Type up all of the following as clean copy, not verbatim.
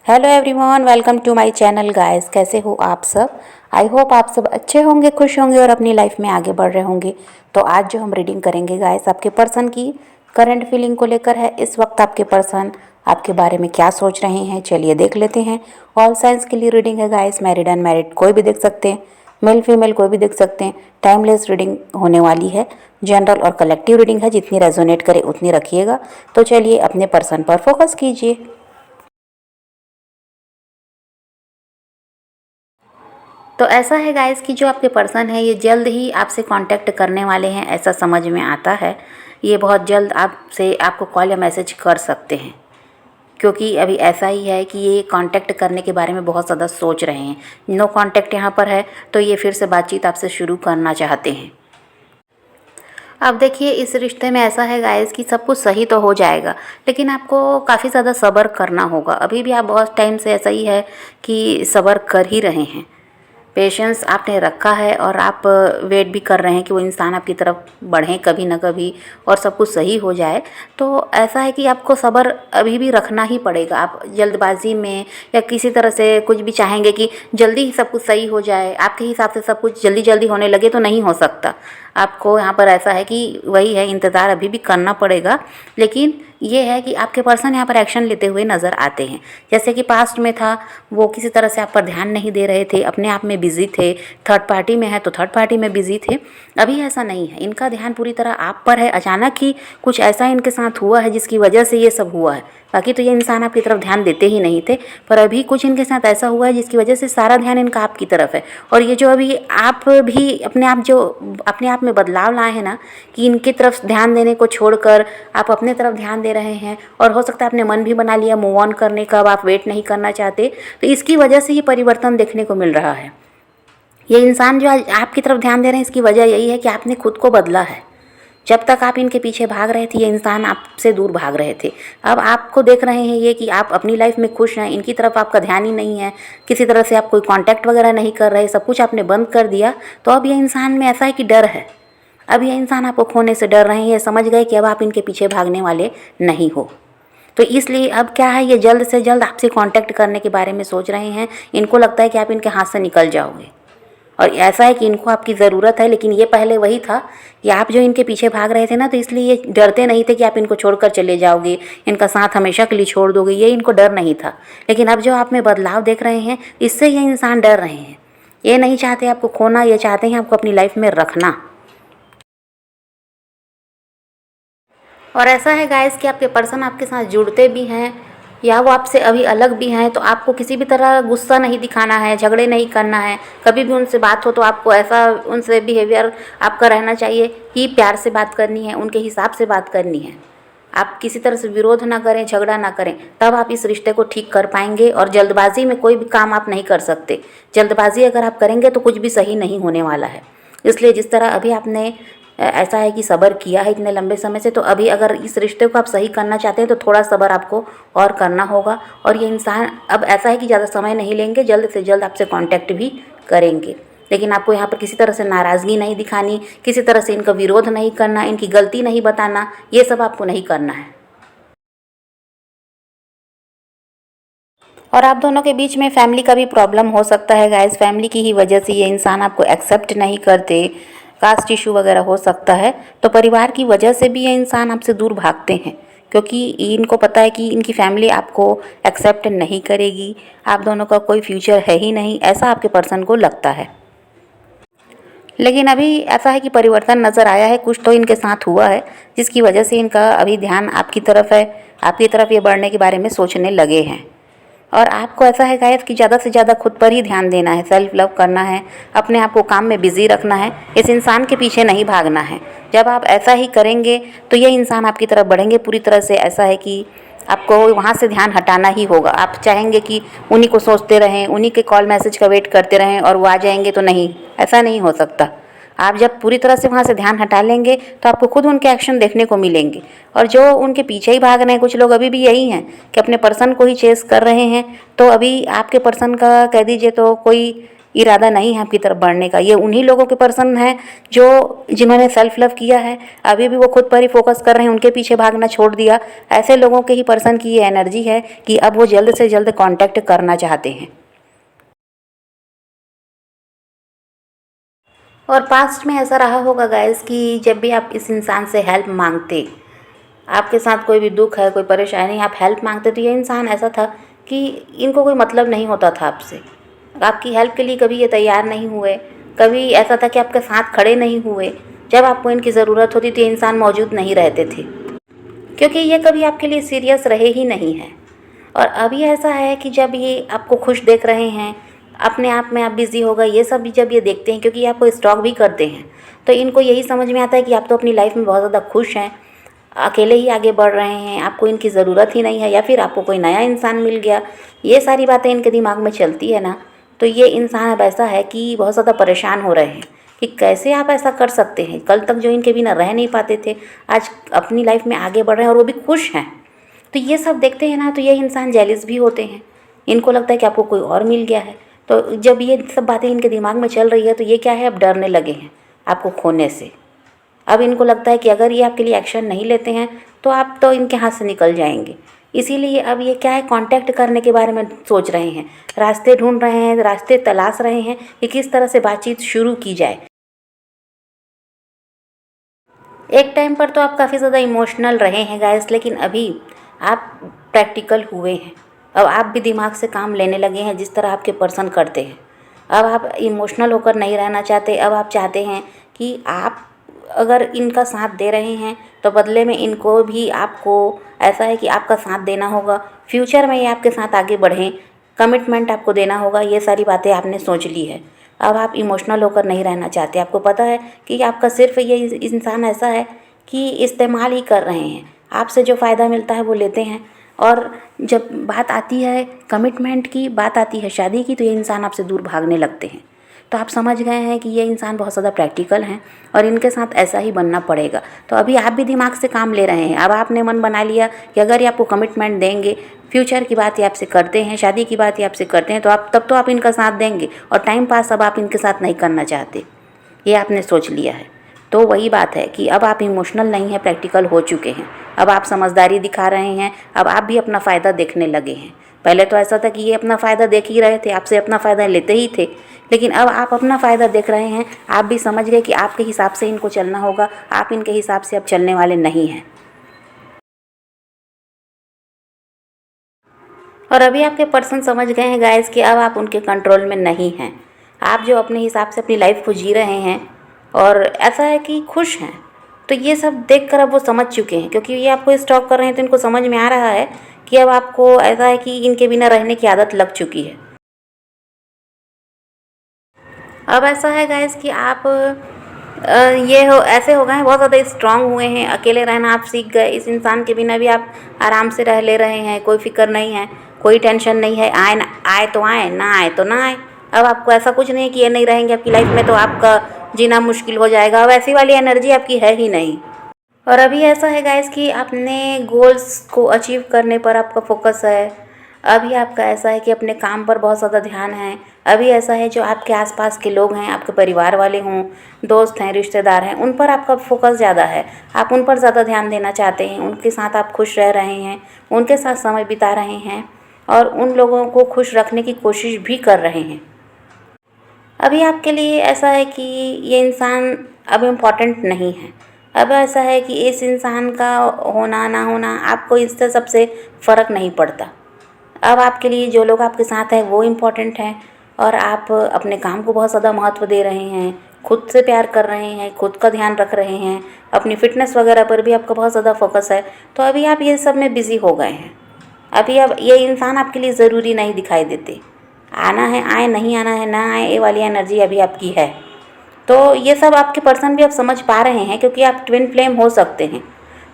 Hello everyone, welcome to my channel guys. कैसे हो आप सब? आई होप आप सब अच्छे होंगे, खुश होंगे और अपनी लाइफ में आगे बढ़ रहे होंगे। तो आज जो हम रीडिंग करेंगे गाइस, आपके पर्सन की करंट फीलिंग को लेकर है। इस वक्त आपके पर्सन आपके बारे में क्या सोच रहे हैं, चलिए देख लेते हैं। ऑल साइंस के लिए रीडिंग है गाइस, मैरिड अनमैरिड कोई भी देख सकते हैं, मेल फीमेल कोई भी देख सकते हैं। टाइमलेस रीडिंग होने वाली है, जनरल और कलेक्टिव रीडिंग है, जितनी रेजोनेट करे उतनी रखिएगा। तो चलिए अपने पर्सन पर फोकस कीजिए। तो ऐसा है गाइस कि जो आपके पर्सन है ये जल्द ही आपसे कांटेक्ट करने वाले हैं, ऐसा समझ में आता है। ये बहुत जल्द आपसे आपको कॉल या मैसेज कर सकते हैं, क्योंकि अभी ऐसा ही है कि ये कांटेक्ट करने के बारे में बहुत ज़्यादा सोच रहे हैं। नो कांटेक्ट यहाँ पर है, तो ये फिर से बातचीत आपसे शुरू करना चाहते हैं। अब देखिए, इस रिश्ते में ऐसा है गाइस कि सब कुछ सही तो हो जाएगा, लेकिन आपको काफ़ी ज़्यादा सब्र करना होगा। अभी भी आप बहुत टाइम से ऐसा ही है कि सब्र कर ही रहे हैं, पेशेंस आपने रखा है और आप वेट भी कर रहे हैं कि वो इंसान आपकी तरफ बढ़ें कभी ना कभी और सब कुछ सही हो जाए। तो ऐसा है कि आपको सब्र अभी भी रखना ही पड़ेगा। आप जल्दबाजी में या किसी तरह से कुछ भी चाहेंगे कि जल्दी ही सब कुछ सही हो जाए, आपके हिसाब से सब कुछ जल्दी जल्दी होने लगे, तो नहीं हो सकता। आपको यहाँ पर ऐसा है कि वही है, इंतज़ार अभी भी करना पड़ेगा। लेकिन ये है कि आपके पर्सन यहाँ पर एक्शन लेते हुए नज़र आते हैं। जैसे कि पास्ट में था, वो किसी तरह से आप पर ध्यान नहीं दे रहे थे, अपने आप में बिजी थे। थर्ड पार्टी में है तो थर्ड पार्टी में बिजी थे। अभी ऐसा नहीं है, इनका ध्यान पूरी तरह आप पर है। अचानक ही कुछ ऐसा इनके साथ हुआ है जिसकी वजह से ये सब हुआ है। बाकी तो ये इंसान आपकी तरफ ध्यान देते ही नहीं थे, पर अभी कुछ इनके साथ ऐसा हुआ है जिसकी वजह से सारा ध्यान इनका आपकी तरफ है। और ये जो अभी आप भी अपने आप में बदलाव लाए हैं ना, कि इनकी तरफ ध्यान देने को छोड़कर आप अपने तरफ ध्यान दे रहे हैं, और हो सकता है आपने मन भी बना लिया मूव ऑन करने का, अब आप वेट नहीं करना चाहते, तो इसकी वजह से ये परिवर्तन देखने को मिल रहा है। ये इंसान जो आज आपकी तरफ ध्यान दे रहे हैं, इसकी वजह यही है कि आपने खुद को बदला है। जब तक आप इनके पीछे भाग रहे थे, ये इंसान आपसे दूर भाग रहे थे। अब आपको देख रहे हैं ये कि आप अपनी लाइफ में खुश हैं, इनकी तरफ आपका ध्यान ही नहीं है, किसी तरह से आप कोई कांटेक्ट वगैरह नहीं कर रहे, सब कुछ आपने बंद कर दिया। तो अब ये इंसान में ऐसा है कि डर है। अब ये इंसान आपको खोने से डर रहे हैं, ये समझ गए कि अब आप इनके पीछे भागने वाले नहीं हो। तो इसलिए अब क्या है, ये जल्द से जल्द आपसे कांटेक्ट करने के बारे में सोच रहे हैं। इनको लगता है कि आप इनके हाथ से निकल जाओगे, और ऐसा है कि इनको आपकी ज़रूरत है। लेकिन ये पहले वही था कि आप जो इनके पीछे भाग रहे थे ना, तो इसलिए ये डरते नहीं थे कि आप इनको छोड़कर चले जाओगे, इनका साथ हमेशा के लिए छोड़ दोगे, ये इनको डर नहीं था। लेकिन अब जो आप में बदलाव देख रहे हैं, इससे ये इंसान डर रहे हैं। ये नहीं चाहते आपको खोना, ये चाहते हैं आपको अपनी लाइफ में रखना। और ऐसा है गाइस कि आपके पर्सन आपके साथ जुड़ते भी हैं या वो आपसे अभी अलग भी हैं, तो आपको किसी भी तरह गुस्सा नहीं दिखाना है, झगड़े नहीं करना है। कभी भी उनसे बात हो तो आपको ऐसा उनसे बिहेवियर आपका रहना चाहिए कि प्यार से बात करनी है, उनके हिसाब से बात करनी है। आप किसी तरह से विरोध ना करें, झगड़ा ना करें, तब आप इस रिश्ते को ठीक कर पाएंगे। और जल्दबाजी में कोई भी काम आप नहीं कर सकते। जल्दबाजी अगर आप करेंगे तो कुछ भी सही नहीं होने वाला है। इसलिए जिस तरह अभी आपने ऐसा है कि सब्र किया है इतने लंबे समय से, तो अभी अगर इस रिश्ते को आप सही करना चाहते हैं तो थोड़ा सब्र आपको और करना होगा। और ये इंसान अब ऐसा है कि ज़्यादा समय नहीं लेंगे, जल्द से जल्द आपसे कांटेक्ट भी करेंगे। लेकिन आपको यहाँ पर किसी तरह से नाराज़गी नहीं दिखानी, किसी तरह से इनका विरोध नहीं करना, इनकी गलती नहीं बताना, ये सब आपको नहीं करना है। और आप दोनों के बीच में फैमिली का भी प्रॉब्लम हो सकता है गाइस। फैमिली की ही वजह से ये इंसान आपको एक्सेप्ट नहीं करते, कास्ट इशू वगैरह हो सकता है। तो परिवार की वजह से भी ये इंसान आपसे दूर भागते हैं, क्योंकि इनको पता है कि इनकी फैमिली आपको एक्सेप्ट नहीं करेगी, आप दोनों का कोई फ्यूचर है ही नहीं, ऐसा आपके पर्सन को लगता है। लेकिन अभी ऐसा है कि परिवर्तन नज़र आया है, कुछ तो इनके साथ हुआ है जिसकी वजह से इनका अभी ध्यान आपकी तरफ है, आपकी तरफ ये बढ़ने के बारे में सोचने लगे हैं। और आपको ऐसा है गाइस कि ज़्यादा से ज़्यादा खुद पर ही ध्यान देना है, सेल्फ लव करना है, अपने आप को काम में बिज़ी रखना है, इस इंसान के पीछे नहीं भागना है। जब आप ऐसा ही करेंगे तो ये इंसान आपकी तरफ बढ़ेंगे पूरी तरह से। ऐसा है कि आपको वहाँ से ध्यान हटाना ही होगा। आप चाहेंगे कि उन्हीं को सोचते रहें, उन्हीं के कॉल मैसेज का वेट करते रहें और वो आ जाएंगे, तो नहीं, ऐसा नहीं हो सकता। आप जब पूरी तरह से वहाँ से ध्यान हटा लेंगे तो आपको खुद उनके एक्शन देखने को मिलेंगे। और जो उनके पीछे ही भाग रहे हैं, कुछ लोग अभी भी यही हैं कि अपने पर्सन को ही चेस कर रहे हैं, तो अभी आपके पर्सन का कह दीजिए तो कोई इरादा नहीं है आपकी तरफ बढ़ने का। ये उन्हीं लोगों के पर्सन है जिन्होंने सेल्फ लव किया है, अभी भी वो खुद पर ही फोकस कर रहे हैं, उनके पीछे भागना छोड़ दिया। ऐसे लोगों के ही पर्सन की ये एनर्जी है कि अब वो जल्द से जल्द कांटेक्ट करना चाहते हैं। और पास्ट में ऐसा रहा होगा गाइस कि जब भी आप इस इंसान से हेल्प मांगते, आपके साथ कोई भी दुख है, कोई परेशानी, आप हेल्प मांगते, तो ये इंसान ऐसा था कि इनको कोई मतलब नहीं होता था आपसे, आपकी हेल्प के लिए कभी ये तैयार नहीं हुए, कभी ऐसा था कि आपके साथ खड़े नहीं हुए। जब आपको इनकी ज़रूरत होती थी इंसान मौजूद नहीं रहते थे, क्योंकि ये कभी आपके लिए सीरियस रहे ही नहीं है। और अभी ऐसा है कि जब ये आपको खुश देख रहे हैं, अपने आप में आप बिज़ी हो गए, ये सब भी जब ये देखते हैं, क्योंकि ये आपको स्टॉक भी करते हैं, तो इनको यही समझ में आता है कि आप तो अपनी लाइफ में बहुत ज़्यादा खुश हैं, अकेले ही आगे बढ़ रहे हैं, आपको इनकी ज़रूरत ही नहीं है, या फिर आपको कोई नया इंसान मिल गया। ये सारी बातें इनके दिमाग में चलती है ना, तो ये इंसान अब ऐसा है कि बहुत ज़्यादा परेशान हो रहे हैं कि कैसे आप ऐसा कर सकते हैं। कल तक जो इनके बिना रह नहीं पाते थे, आज अपनी लाइफ में आगे बढ़ रहे हैं और वो भी खुश हैं। तो ये सब देखते हैं ना, तो ये इंसान जेलिस भी होते हैं, इनको लगता है कि आपको कोई और मिल गया है। तो जब ये सब बातें इनके दिमाग में चल रही है, तो ये क्या है, अब डरने लगे हैं आपको खोने से। अब इनको लगता है कि अगर ये आपके लिए एक्शन नहीं लेते हैं तो आप तो इनके हाथ से निकल जाएंगे। इसीलिए अब ये क्या है, कांटेक्ट करने के बारे में सोच रहे हैं, रास्ते ढूंढ रहे हैं, रास्ते तलाश रहे हैं कि किस तरह से बातचीत शुरू की जाए। एक टाइम पर तो आप काफ़ी ज़्यादा इमोशनल रहे हैं गाइस, लेकिन अभी आप प्रैक्टिकल हुए हैं। अब आप भी दिमाग से काम लेने लगे हैं, जिस तरह आपके पर्सन करते हैं। अब आप इमोशनल होकर नहीं रहना चाहते। अब आप चाहते हैं कि आप अगर इनका साथ दे रहे हैं तो बदले में इनको भी आपको ऐसा है कि आपका साथ देना होगा, फ्यूचर में ये आपके साथ आगे बढ़ें, कमिटमेंट आपको देना होगा। ये सारी बातें आपने सोच ली है। अब आप इमोशनल होकर नहीं रहना चाहते। आपको पता है कि आपका सिर्फ ये इंसान ऐसा है कि इस्तेमाल ही कर रहे हैं, आपसे जो फ़ायदा मिलता है वो लेते हैं। और जब बात आती है कमिटमेंट की, बात आती है शादी की, तो ये इंसान आपसे दूर भागने लगते हैं। तो आप समझ गए हैं कि ये इंसान बहुत ज़्यादा प्रैक्टिकल हैं और इनके साथ ऐसा ही बनना पड़ेगा। तो अभी आप भी दिमाग से काम ले रहे हैं। अब आपने मन बना लिया कि अगर ये आपको कमिटमेंट देंगे, फ्यूचर की बात ये आपसे करते हैं, शादी की बात ये आपसे करते हैं, तो आप तब तो आप इनका साथ देंगे। और टाइम पास अब आप इनके साथ नहीं करना चाहते, ये आपने सोच लिया है। तो वही बात है कि अब आप इमोशनल नहीं हैं, प्रैक्टिकल हो चुके हैं। अब आप समझदारी दिखा रहे हैं। अब आप भी अपना फ़ायदा देखने लगे हैं। पहले तो ऐसा था कि ये अपना फ़ायदा देख ही रहे थे, आपसे अपना फ़ायदा लेते ही थे, लेकिन अब आप अपना फ़ायदा देख रहे हैं। आप भी समझ गए कि आपके हिसाब से इनको चलना होगा, आप इनके हिसाब से अब चलने वाले नहीं हैं। और अभी आपके पर्सन समझ गए हैं गाइस कि अब आप उनके कंट्रोल में नहीं हैं। आप जो अपने हिसाब से अपनी लाइफ को जी रहे हैं और ऐसा है कि खुश हैं, तो ये सब देखकर अब वो समझ चुके हैं, क्योंकि ये आपको स्टॉक कर रहे हैं, तो इनको समझ में आ रहा है कि अब आपको ऐसा है कि इनके बिना रहने की आदत लग चुकी है। अब ऐसा है गाइस कि आप ये हो ऐसे हो गए हैं, बहुत ज़्यादा स्ट्रांग हुए हैं, अकेले रहना आप सीख गए। इस इंसान के बिना भी आप आराम से रह ले रहे हैं, कोई फिक्र नहीं है, कोई टेंशन नहीं है। आए ना आए तो आए, ना आए तो ना आए। अब आपको ऐसा कुछ नहीं कि ये नहीं रहेंगे आपकी लाइफ में तो आपका जीना मुश्किल हो जाएगा। अब ऐसी वाली एनर्जी आपकी है ही नहीं। और अभी ऐसा है गाइस कि अपने गोल्स को अचीव करने पर आपका फोकस है। अभी आपका ऐसा है कि अपने काम पर बहुत ज़्यादा ध्यान है। अभी ऐसा है जो आपके आसपास के लोग हैं, आपके परिवार वाले हों, दोस्त हैं, रिश्तेदार हैं, उन पर आपका फोकस ज़्यादा है। आप उन पर ज़्यादा ध्यान देना चाहते हैं, उनके साथ आप खुश रह रहे हैं, उनके साथ समय बिता रहे हैं और उन लोगों को खुश रखने की कोशिश भी कर रहे हैं। अभी आपके लिए ऐसा है कि ये इंसान अब इम्पॉर्टेंट नहीं है। अब ऐसा है कि इस इंसान का होना ना होना आपको इससे सबसे फ़र्क नहीं पड़ता। अब आपके लिए जो लोग आपके साथ हैं वो इम्पोर्टेंट हैं और आप अपने काम को बहुत ज़्यादा महत्व दे रहे हैं, खुद से प्यार कर रहे हैं, खुद का ध्यान रख रहे हैं, अपनी फ़िटनेस वगैरह पर भी आपका बहुत ज़्यादा फोकस है। तो अभी आप ये सब में बिज़ी हो गए हैं। अभी अब ये इंसान आपके लिए ज़रूरी नहीं दिखाई देते। आना है आए, नहीं आना है ना आए, ये वाली एनर्जी अभी आपकी है। तो ये सब आपके पर्सन भी अब समझ पा रहे हैं, क्योंकि आप ट्विन फ्लेम हो सकते हैं।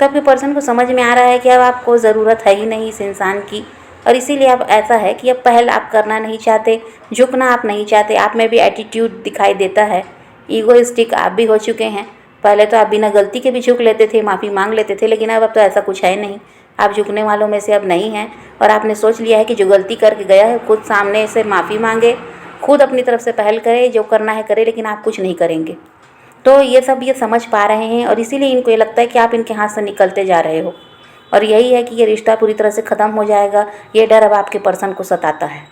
तो आपके पर्सन को समझ में आ रहा है कि अब आपको ज़रूरत है ही नहीं इस इंसान की, और इसीलिए अब ऐसा है कि अब पहल आप करना नहीं चाहते, झुकना आप नहीं चाहते। आप में भी एटीट्यूड दिखाई देता है, ईगोइस्टिक आप भी हो चुके हैं। पहले तो आप बिना गलती के भी झुक लेते थे, माफ़ी मांग लेते थे, लेकिन अब तो ऐसा कुछ है नहीं। आप झुकने वालों में से अब नहीं हैं और आपने सोच लिया है कि जो गलती करके गया है खुद सामने से माफ़ी मांगे खुद अपनी तरफ से पहल करे, जो करना है करे, लेकिन आप कुछ नहीं करेंगे। तो ये सब ये समझ पा रहे हैं और इसीलिए इनको ये लगता है कि आप इनके हाथ से निकलते जा रहे हो, और यही है कि ये रिश्ता पूरी तरह से ख़त्म हो जाएगा। ये डर अब आपके पर्सन को सताता है।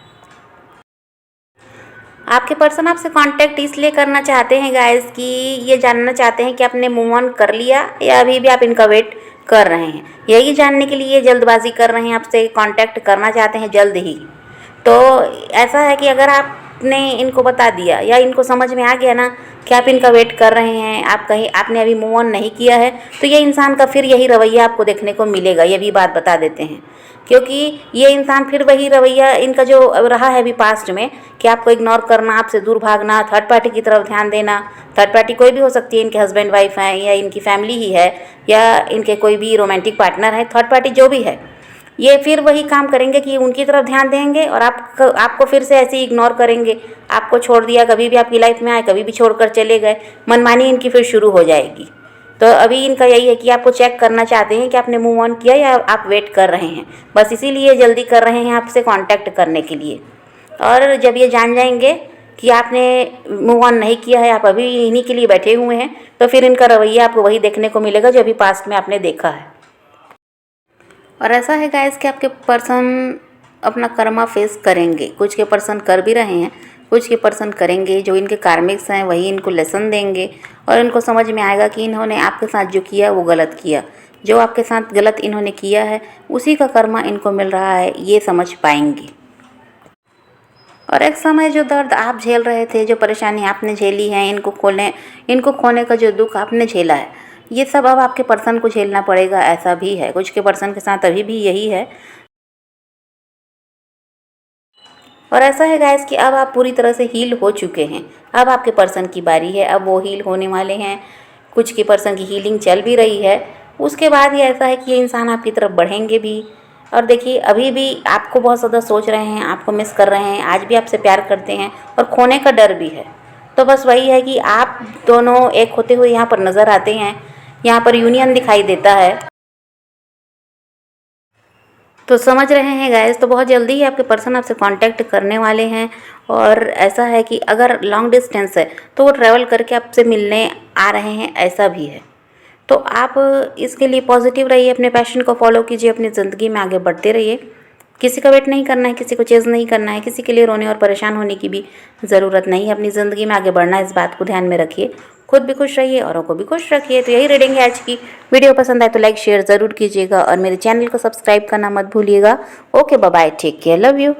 आपके पर्सन आपसे कांटेक्ट इसलिए करना चाहते हैं गाइस कि ये जानना चाहते हैं कि आपने मूव ऑन कर लिया या अभी भी आप इनका वेट कर रहे हैं। यही जानने के लिए ये जल्दबाजी कर रहे हैं, आपसे कांटेक्ट करना चाहते हैं जल्द ही। तो ऐसा है कि अगर आपने इनको बता दिया या इनको समझ में आ गया ना कि आप इनका वेट कर रहे हैं, आपने अभी मूव ऑन नहीं किया है, तो ये इंसान का फिर यही रवैया आपको देखने को मिलेगा। ये भी बात बता देते हैं, क्योंकि ये इंसान फिर वही रवैया इनका जो रहा है अभी पास्ट में कि आपको इग्नोर करना, आपसे दूर भागना, थर्ड पार्टी की तरफ ध्यान देना। थर्ड पार्टी कोई भी हो सकती है, इनके हस्बैंड वाइफ हैं या इनकी फैमिली ही है या इनके कोई भी रोमांटिक पार्टनर है, थर्ड पार्टी जो भी है, ये फिर वही काम करेंगे कि उनकी तरफ ध्यान देंगे और आपको फिर से ऐसे ही इग्नोर करेंगे। आपको छोड़ दिया, कभी भी आपकी लाइफ में आए, कभी भी छोड़कर चले गए, मनमानी इनकी फिर शुरू हो जाएगी। तो अभी इनका यही है कि आपको चेक करना चाहते हैं कि आपने मूव ऑन किया या आप वेट कर रहे हैं। बस इसीलिए जल्दी कर रहे हैं आपसे कांटेक्ट करने के लिए। और जब ये जान जाएंगे कि आपने मूव ऑन नहीं किया है, आप अभी इन्हीं के लिए बैठे हुए हैं, तो फिर इनका रवैया आपको वही देखने को मिलेगा जो अभी पास्ट में आपने देखा है। और ऐसा है गाइस कि आपके पर्सन अपना कर्मा फेस करेंगे। कुछ के पर्सन कर भी रहे हैं, कुछ के पर्सन करेंगे। जो इनके कार्मिक्स हैं वही इनको लेसन देंगे और इनको समझ में आएगा कि इन्होंने आपके साथ जो किया वो गलत किया। जो आपके साथ गलत इन्होंने किया है उसी का कर्मा इनको मिल रहा है, ये समझ पाएंगे। और एक समय जो दर्द आप झेल रहे थे, जो परेशानी आपने झेली है, इनको खोने का जो दुख आपने झेला है, ये सब अब आपके पर्सन को झेलना पड़ेगा। ऐसा भी है, कुछ के पर्सन के साथ अभी भी यही है। और ऐसा है गाइस कि अब आप पूरी तरह से हील हो चुके हैं। अब आपके पर्सन की बारी है, अब वो हील होने वाले हैं। कुछ के पर्सन की हीलिंग चल भी रही है। उसके बाद ये ऐसा है कि ये इंसान आपकी तरफ बढ़ेंगे भी। और देखिए, अभी भी आपको बहुत ज़्यादा सोच रहे हैं, आपको मिस कर रहे हैं, आज भी आपसे प्यार करते हैं और खोने का डर भी है। तो बस वही है कि आप दोनों एक होते हुए यहाँ पर नज़र आते हैं, यहाँ पर यूनियन दिखाई देता है। तो समझ रहे हैं गाइस, तो बहुत जल्दी ही आपके पर्सन आपसे कांटेक्ट करने वाले हैं। और ऐसा है कि अगर लॉन्ग डिस्टेंस है तो वो ट्रैवल करके आपसे मिलने आ रहे हैं, ऐसा भी है। तो आप इसके लिए पॉजिटिव रहिए, अपने पैशन को फॉलो कीजिए, अपनी ज़िंदगी में आगे बढ़ते रहिए। किसी का वेट नहीं करना है, किसी को चेज़ नहीं करना है, किसी के लिए रोने और परेशान होने की भी ज़रूरत नहीं है। अपनी ज़िंदगी में आगे बढ़ना है, इस बात को ध्यान में रखिए। खुद भी खुश रहिए, औरों को भी खुश रखिए। तो यही रीडिंग है आज की। वीडियो पसंद आए तो लाइक शेयर ज़रूर कीजिएगा और मेरे चैनल को सब्सक्राइब करना मत भूलिएगा। Okay, bye bye, take care, love you.